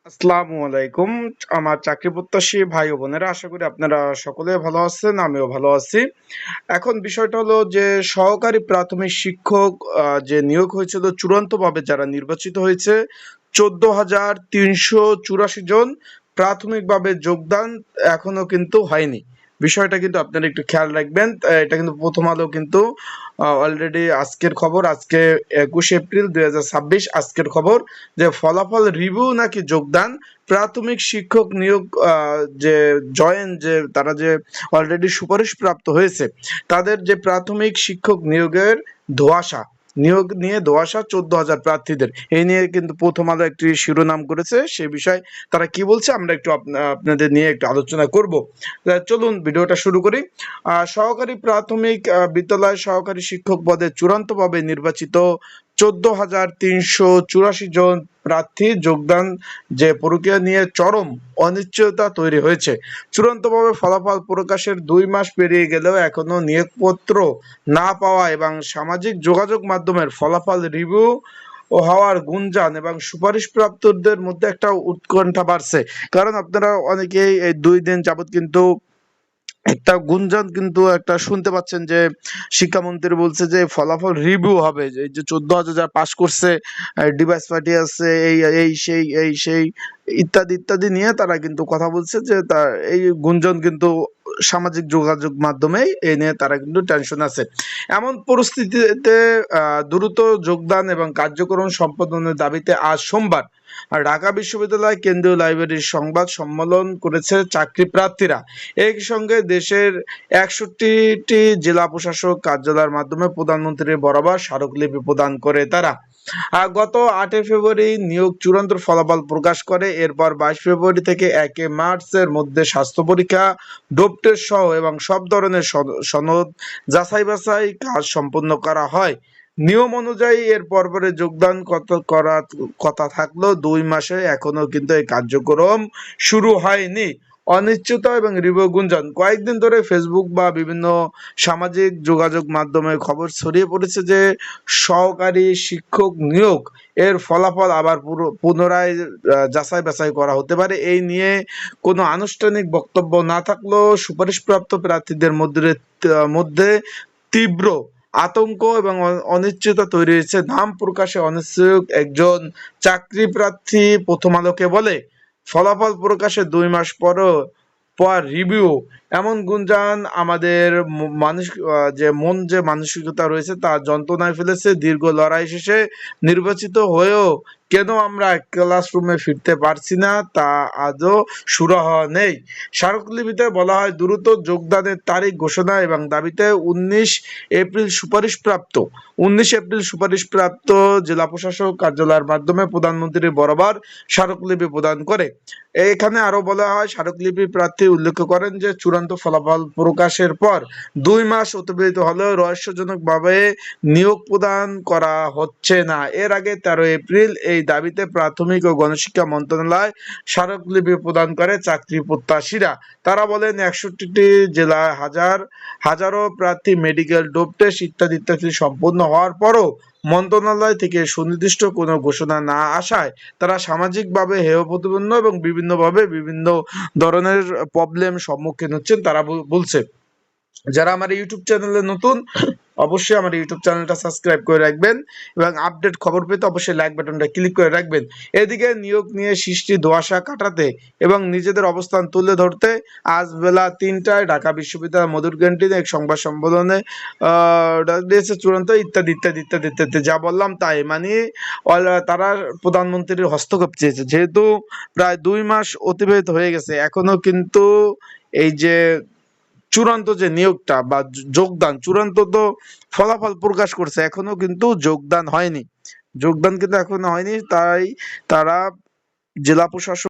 আসসালামু আলাইকুম। আমার চাকরি প্রত্যাশী ভাই ও বোনেরা, আশা করি আপনারা সকলে ভালো আছেন, আমিও ভালো আছি। এখন বিষয়টা হলো যে সহকারী প্রাথমিক শিক্ষক যে নিয়োগ হয়েছিল চূড়ান্তভাবে যারা নির্বাচিত হয়েছে 14,384 জন প্রাথমিকভাবে যোগদান এখনো কিন্তু হয়নি। বিষয়টা কিন্তু আপনারা একটু খেয়াল রাখবেন। এটা কিন্তু প্রথম আলো কিন্তু অলরেডি আজকের খবর, আজকে 21 এপ্রিল 2026 আজকের খবর যে ফলাফল রিভিউ নাকি যোগদান প্রাথমিক শিক্ষক নিয়োগ যে জয়েন যে তারা যে অলরেডি সুপারিশ প্রাপ্ত হয়েছে তাদের যে প্রাথমিক শিক্ষক নিয়োগের ধোঁয়াশা নিয়োগ নিয়ে ধোঁয়াশা 14,000 প্রার্থীদের এই নিয়ে কিন্তু প্রথম আলো একটি শিরোনাম করেছে। সে বিষয়ে তারা কি বলছে আমরা একটু আপনাদের নিয়ে একটু আলোচনা করব। চলুন ভিডিওটা শুরু করি। সহকারী প্রাথমিক বিদ্যালয় সহকারী শিক্ষক পদে চূড়ান্তভাবে নির্বাচিত 14,384 জন প্রার্থী যোগদান যে প্রক্রিয়া নিয়ে চরম অনিশ্চয়তা তৈরি হয়েছে। চূড়ান্তভাবে ফলাফল প্রকাশের 2 মাস পেরিয়ে গেলেও এখনো নিয়োগপত্র না পাওয়া এবং সামাজিক যোগাযোগ মাধ্যমের ফলাফল রিভিউ ও হওয়ার গুঞ্জন এবং সুপারিশপ্রাপ্তদের মধ্যে একটা উৎকণ্ঠা বাড়ছে। কারণ আপনারা অনেকেই এই 2 দিন যাবৎ কিন্তু একটা গুঞ্জন কিন্তু একটা শুনতে পাচ্ছেন যে শিক্ষামন্ত্রী বলছে যে ফলাফল রিভিউ হবে, যে এই যে 14,000 যারা পাশ করছে, ডিভাইস পার্টি আছে, এই সেই ইত্যাদি ইত্যাদি নিয়ে তারা কিন্তু কথা বলছে যে তার এই গুঞ্জন কিন্তু সামাজিক যোগাযোগ মাধ্যমেই এই নিয়ে তারা কিন্তু টেনশন আছে। এমন পরিস্থিতিতে দ্রুত যোগদান এবং কার্যক্রম সম্পাদনের দাবিতে আজ সোমবার ঢাকা বিশ্ববিদ্যালয় কেন্দ্রীয় লাইব্রেরির সংবাদ সম্মেলন করেছে চাকরি প্রার্থীরা। একই সঙ্গে দেশের 61টি জেলা প্রশাসক কার্যালয়ের মাধ্যমে প্রধানমন্ত্রীর বরাবর স্মারকলিপি প্রদান করে তারা। গত 8 ফেব্রুয়ারি নিয়োগ চূড়ান্ত ফলাফল প্রকাশ করে। এরপর 22 ফেব্রুয়ারি থেকে 1 মার্চের মধ্যে স্বাস্থ্য পরীক্ষা, ডোপ টেস্ট সহ এবং সব ধরনের সনদ যাচাই বাছাই কাজ সম্পন্ন করা হয়। নিয়ম অনুযায়ী এর পরপরে যোগদান করার কথা থাকলেও 2 মাসে এখনো কিন্তু এই কার্যক্রম শুরু হয়নি। অনিশ্চয়তা এবং রিভিউ গুঞ্জন কয়েকদিন ধরে ফেসবুক বা বিভিন্ন সামাজিক যোগাযোগ মাধ্যমে খবর ছড়িয়ে পড়েছে যে সহকারী শিক্ষক নিয়োগ এর ফলাফল আবার পুনরায় যাচাই বাছাই করা হতে পারে। এই নিয়ে কোনো আনুষ্ঠানিক বক্তব্য না থাকলেও সুপারিশপ্রাপ্ত প্রার্থীদের মধ্যে তীব্র আতঙ্ক এবং অনিশ্চয়তা তৈরি হয়েছে। নাম প্রকাশে অনিচ্ছুক একজন চাকরি প্রার্থী প্রথম আলোকে বলে, ফলাফল প্রকাশের 2 মাস পর রিভিউ এমন গুঞ্জন আমাদের মানুষ যে মন যে মানসিকতা রয়েছে তা যন্ত্রণায় ফেলেছে। দীর্ঘ লড়াই শেষে নির্বাচিত হয়েও কেন আমরা ক্লাসরুমে ফিরতে পারছি না তা আজও সুরাহা নেই। স্মারকলিপিতে বলা হয় দ্রুত যোগদানের তারিখ ঘোষণা এবং দাবিতে 19 এপ্রিল সুপারিশপ্রাপ্ত জেলা প্রশাসক কার্যালয়ের মাধ্যমে প্রধানমন্ত্রীর বরাবর স্মারকলিপি প্রদান করে। এখানে আরো বলা হয় স্মারকলিপি প্রার্থী উল্লেখ করেন যে চূড়ান্ত ফলাফল প্রকাশের পর 2 মাস অতিবাহিত হলেও রহস্যজনকভাবে নিয়োগ প্রদান করা হচ্ছে না। এর আগে 13 এপ্রিল এই দাবিতে প্রাথমিক ও গণশিক্ষা মন্ত্রণালয় স্মারকলিপি প্রদান করে চাকরি প্রত্যাশীরা। তারা বলেন 61টি জেলায় হাজারো প্রার্থী মেডিকেল, ডোপ টেস্ট ইত্যাদি ইত্যাদি সম্পন্ন হওয়ার পরও মন্ত্রণালয় থেকে সুনির্দিষ্ট কোনো ঘোষণা না আসায় তারা সামাজিকভাবে হেয় প্রতিপন্ন এবং বিভিন্নভাবে বিভিন্ন ধরনের প্রবলেম সম্মুখীন হচ্ছেন তারা বলছে। যারা আমার ইউটিউব চ্যানেলে নতুন অবশ্যই আমার ইউটিউব চ্যানেলটা সাবস্ক্রাইব করে রাখবেন এবং আপডেট খবর পেতে অবশ্যই লাইক বাটনটা ক্লিক করে রাখবেন। এদিকে নিয়োগ নিয়ে সৃষ্টি ধোঁয়াশা কাটাতে এবং নিজেদের অবস্থান তুলে ধরতে আজ বেলা 3টায় ঢাকা বিশ্ববিদ্যালয় মধুর ক্যান্টিনে এক সংবাদ সম্মেলনে দিয়েছে চূড়ান্ত ইত্যাদি ইত্যাদি ইত্যাদি ইত্যাদি যা বললাম তাই মানে তারা প্রধানমন্ত্রীর হস্তক্ষেপ চেয়েছে। যেহেতু প্রায় 2 মাস অতিবাহিত হয়ে গেছে এখনো কিন্তু এই যে চূড়ান্ত যে নিয়োগটা বা যোগদান চূড়ান্ত তো ফলাফল প্রকাশ করছে এখনো কিন্তু যোগদান কিন্তু এখনো হয়নি। তাই তারা জেলা প্রশাসক